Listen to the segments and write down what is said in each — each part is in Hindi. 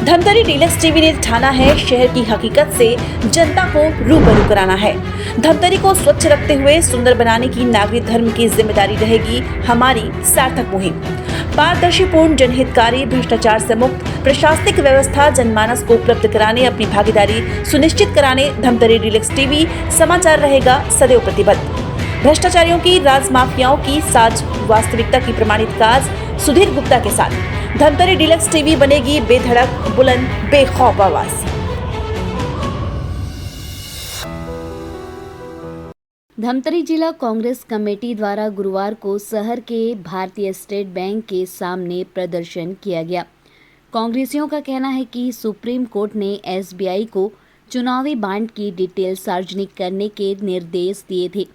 धमतरी डीलक्स टीवी ने ठाना है शहर की हकीकत से जनता को रूबरू कराना है। धमतरी को स्वच्छ रखते हुए सुंदर बनाने की नागरिक धर्म की जिम्मेदारी रहेगी हमारी सार्थक मुहिम। पारदर्शीपूर्ण, जनहितकारी, भ्रष्टाचार से मुक्त प्रशासनिक व्यवस्था जनमानस को उपलब्ध कराने अपनी भागीदारी सुनिश्चित कराने धमतरी डीलक्स टीवी समाचार रहेगा सदैव प्रतिबद्ध। भ्रष्टाचारियों की, राज माफियाओं की साज वास्तविकता की प्रमाणित काज सुधीर गुप्ता के साथ धमतरी डीलक्स टीवी बनेगी बेधड़क, बुलंद, बेखौफ आवाज। धमतरी जिला कांग्रेस कमेटी द्वारा गुरुवार को शहर के भारतीय स्टेट बैंक के सामने प्रदर्शन किया गया। कांग्रेसियों का कहना है कि सुप्रीम कोर्ट ने एसबीआई को चुनावी बांड की डिटेल सार्वजनिक करने के निर्देश दिए थे,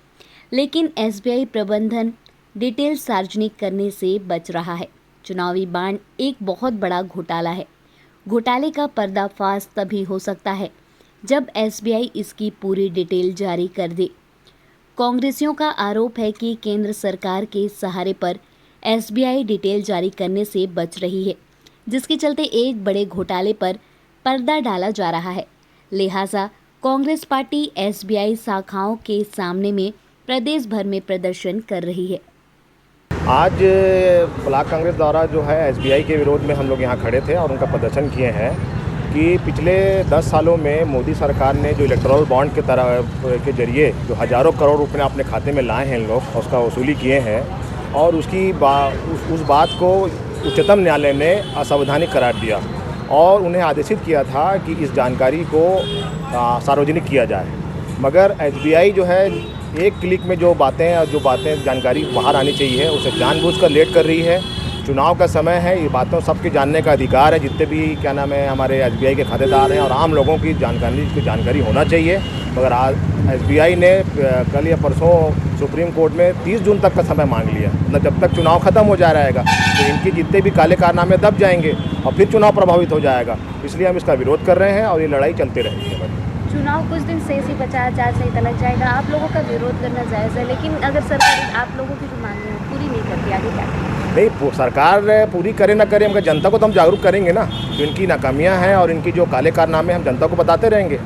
लेकिन एसबीआई प्रबंधन डिटेल सार्वजनिक करने से बच रहा है। चुनावी बांड एक बहुत बड़ा घोटाला है। घोटाले का पर्दाफाश तभी हो सकता है जब एसबीआई इसकी पूरी डिटेल जारी कर दे। कांग्रेसियों का आरोप है कि केंद्र सरकार के सहारे पर एसबीआई डिटेल जारी करने से बच रही है, जिसके चलते एक बड़े घोटाले पर पर्दा डाला जा रहा है। लिहाजा कांग्रेस पार्टी एसबीआई शाखाओं के सामने में प्रदेश भर में प्रदर्शन कर रही है। आज ब्लॉक कांग्रेस द्वारा जो है एसबीआई के विरोध में हम लोग यहाँ खड़े थे और उनका प्रदर्शन किए हैं कि पिछले 10 सालों में मोदी सरकार ने जो इलेक्टोरल बॉन्ड के तरह के जरिए जो हज़ारों करोड़ रुपए अपने खाते में लाए हैं लोग, उसका वसूली किए हैं और उस बात को उच्चतम न्यायालय ने असंवैधानिक करार दिया और उन्हें आदेशित किया था कि इस जानकारी को सार्वजनिक किया जाए। मगर एसबीआई जो है एक क्लिक में जो बातें जानकारी बाहर आनी चाहिए उसे जानबूझकर लेट कर रही है। चुनाव का समय है, ये बातों सबके जानने का अधिकार है, जितने भी हमारे एसबीआई के खातेदार हैं और आम लोगों की जानकारी होना चाहिए। मगर आज एसबीआई ने कल या परसों सुप्रीम कोर्ट में 30 जून तक का समय मांग लिया। मतलब जब तक चुनाव ख़त्म हो जा रहेगा तो इनके जितने भी काले कारनामे दब जाएंगे और फिर चुनाव प्रभावित हो जाएगा। इसलिए हम इसका विरोध कर रहे हैं और ये लड़ाई चलती रहेगी। चुनाव कुछ दिन शेष ही बचा, आचार संहिता लग जाएगा। आप लोगों का विरोध करना जायज़ है, लेकिन अगर सरकार आप लोगों की जो मांग है पूरी नहीं करती, आगे क्या करें? नहीं, सरकार पूरी करे ना करे, मगर जनता को तो हम जागरूक करेंगे ना। जो इनकी नाकामियां हैं और इनकी जो काले कारनामे हम जनता को बताते रहेंगे।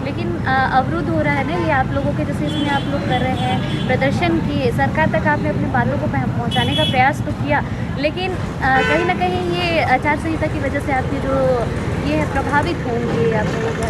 लेकिन अवरुद्ध हो रहा है ना ये आप लोगों के, जैसे इसमें आप लोग कर रहे हैं प्रदर्शन किए, सरकार तक आपने अपनी बातों को पहुंचाने का प्रयास तो किया, लेकिन कहीं ना कहीं ये आचार संहिता की वजह से आपकी जो ये है प्रभावित होंगे आप लोगों को,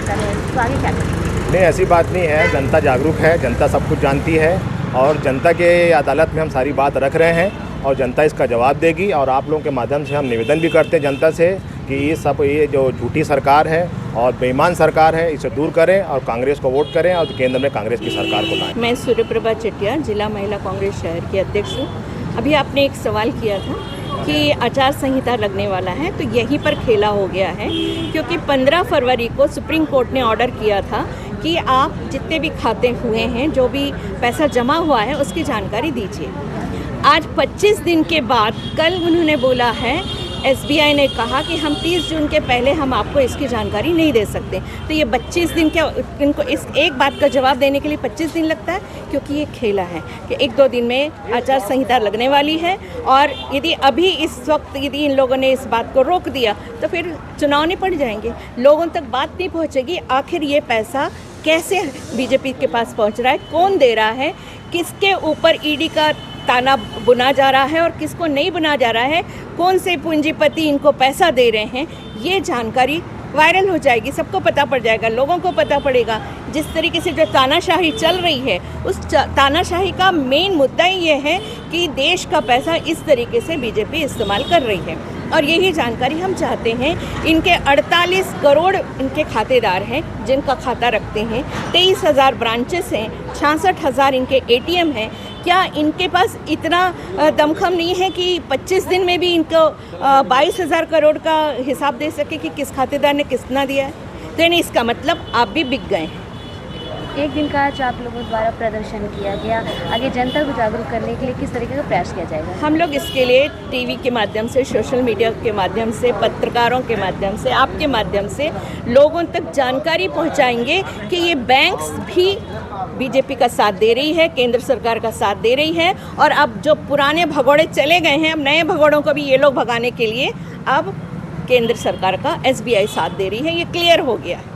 तो आगे क्या करें? नहीं, ऐसी बात नहीं है। जनता जागरूक है, जनता सब कुछ जानती है और जनता के अदालत में हम सारी बात रख रहे हैं और जनता इसका जवाब देगी। और आप लोगों के माध्यम से हम निवेदन भी करते हैं जनता से कि ये जो झूठी सरकार है और बेईमान सरकार है, इसे दूर करें और कांग्रेस को वोट करें और केंद्र में कांग्रेस की सरकार को लाएं। मैं सूर्यप्रभा चटिया, जिला महिला कांग्रेस शहर की अध्यक्ष हूँ। अभी आपने एक सवाल किया था कि आचार संहिता लगने वाला है, तो यहीं पर खेला हो गया है, क्योंकि 15 फरवरी को सुप्रीम कोर्ट ने ऑर्डर किया था कि आप जितने भी खाते हुए हैं, जो भी पैसा जमा हुआ है, उसकी जानकारी दीजिए। आज 25 दिन के बाद कल उन्होंने बोला है, एसबीआई ने कहा कि हम 30 जून के पहले हम आपको इसकी जानकारी नहीं दे सकते। तो ये 25 दिन क्या, इनको इस एक बात का जवाब देने के लिए 25 दिन लगता है? क्योंकि ये खेला है कि 1-2 दिन में आचार संहिता लगने वाली है और यदि अभी इस वक्त यदि इन लोगों ने इस बात को रोक दिया तो फिर चुनाव नहीं पड़ जाएंगे, लोगों तक बात नहीं पहुँचेगी। आखिर ये पैसा कैसे बीजेपी के पास पहुँच रहा है, कौन दे रहा है, किसके ऊपर ईडी का ताना बुना जा रहा है और किसको नहीं बुना जा रहा है, कौन से पूंजीपति इनको पैसा दे रहे हैं, ये जानकारी वायरल हो जाएगी, सबको पता पड़ जाएगा, लोगों को पता पड़ेगा। जिस तरीके से जो तानाशाही चल रही है, उस तानाशाही का मेन मुद्दा ही ये है कि देश का पैसा इस तरीके से बीजेपी इस्तेमाल कर रही है और यही जानकारी हम चाहते हैं। इनके 48 करोड़ इनके खातेदार हैं जिनका खाता रखते हैं, 23,000 ब्रांचेस हैं, 66,000 इनके एटीएम हैं। क्या इनके पास इतना दमखम नहीं है कि 25 दिन में भी इनको 22,000 करोड़ का हिसाब दे सके कि किस खातेदार ने कितना दिया है? तो यानी इसका मतलब आप भी बिक गए हैं। एक दिन का आज आप लोगों द्वारा प्रदर्शन किया गया, आगे जनता को जागरूक करने के लिए किस तरीके का प्रयास किया जाएगा? हम लोग इसके लिए टीवी के माध्यम से, सोशल मीडिया के माध्यम से, पत्रकारों के माध्यम से, आपके माध्यम से लोगों तक जानकारी पहुंचाएंगे कि ये बैंक्स भी बीजेपी का साथ दे रही है, केंद्र सरकार का साथ दे रही है और अब जो पुराने भगोड़े चले गए हैं, अब नए भगोड़ों को भी ये लोग भगाने के लिए अब केंद्र सरकार का SBI साथ दे रही है, ये क्लियर हो गया है।